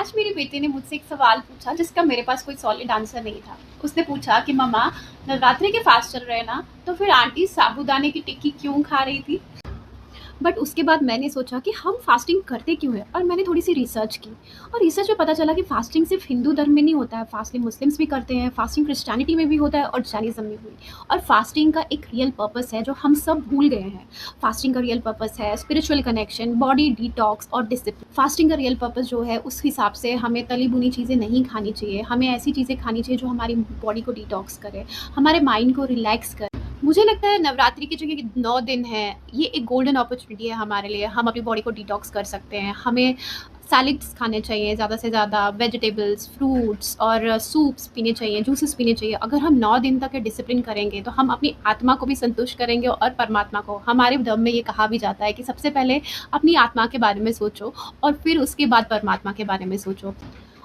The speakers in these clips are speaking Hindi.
आज मेरी बेटी ने मुझसे एक सवाल पूछा जिसका मेरे पास कोई सॉलिड आंसर नहीं था। उसने पूछा कि मम्मा, नवरात्रि के फास्ट चल रहे हैं ना, तो फिर आंटी साबूदाने की टिक्की क्यों खा रही थी? बट उसके बाद मैंने सोचा कि हम फास्टिंग करते क्यों हैं, और मैंने थोड़ी सी रिसर्च की। और रिसर्च में पता चला कि फास्टिंग सिर्फ हिंदू धर्म में नहीं होता है, फास्टिंग मुस्लिम्स भी करते हैं, फास्टिंग क्रिश्चियनिटी में भी होता है और जैनिज्म में भी। और फास्टिंग का एक रियल पर्पस है जो हम सब भूल गए हैं। फास्टिंग का रियल पर्पस है स्पिरिचुअल कनेक्शन, बॉडी डिटॉक्स और डिसिप्लिन। फास्टिंग का रियल पर्पस जो है उस हिसाब से हमें तली भुनी चीज़ें नहीं खानी चाहिए, हमें ऐसी चीज़ें खानी चाहिए जो हमारी बॉडी को डिटॉक्स करे, हमारे माइंड को रिलैक्स करे। मुझे लगता है नवरात्रि के जो ये 9 दिन हैं, ये एक गोल्डन अपॉर्चुनिटी है हमारे लिए। हम अपनी बॉडी को डिटॉक्स कर सकते हैं। हमें सैलेड्स खाने चाहिए, ज़्यादा से ज़्यादा वेजिटेबल्स, फ्रूट्स और सूप्स पीने चाहिए, जूसेस पीने चाहिए। अगर हम 9 दिन तक ये डिसिप्लिन करेंगे तो हम अपनी आत्मा को भी संतुष्ट करेंगे और परमात्मा को। हमारे धर्म में ये कहा भी जाता है कि सबसे पहले अपनी आत्मा के बारे में सोचो और फिर उसके बाद परमात्मा के बारे में सोचो।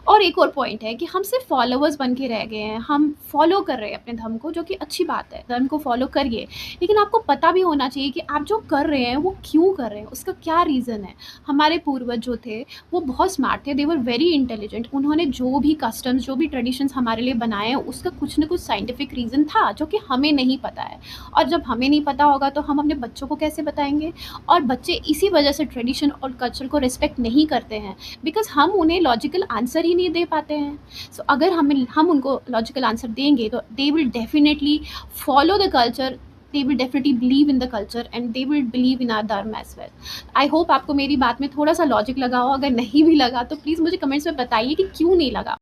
और एक और पॉइंट है कि हम सिर्फ फॉलोवर्स बन के रह गए हैं। हम फॉलो कर रहे हैं अपने धर्म को, जो कि अच्छी बात है, धर्म को फॉलो करिए। लेकिन आपको पता भी होना चाहिए कि आप जो कर रहे हैं वो क्यों कर रहे हैं, उसका क्या रीज़न है। हमारे पूर्वज जो थे वो बहुत स्मार्ट थे, दे वर वेरी इंटेलिजेंट। उन्होंने जो भी कस्टम्स, जो भी ट्रेडिशंस हमारे लिए बनाए हैं, उसका कुछ ना कुछ साइंटिफिक रीज़न था जो कि हमें नहीं पता है। और जब हमें नहीं पता होगा तो हम अपने बच्चों को कैसे बताएंगे? और बच्चे इसी वजह से ट्रेडिशन और कल्चर को रिस्पेक्ट नहीं करते हैं, बिकॉज़ हम उन्हें लॉजिकल आंसर ही नहीं दे पाते हैं। सो अगर हम उनको लॉजिकल आंसर देंगे तो they will definitely follow the culture, they will definitely believe in the culture and they will believe in our dharma as well. I hope आपको मेरी बात में थोड़ा सा लॉजिक लगा हो। अगर नहीं भी लगा तो प्लीज़ मुझे कमेंट्स में बताइए कि क्यों नहीं लगा।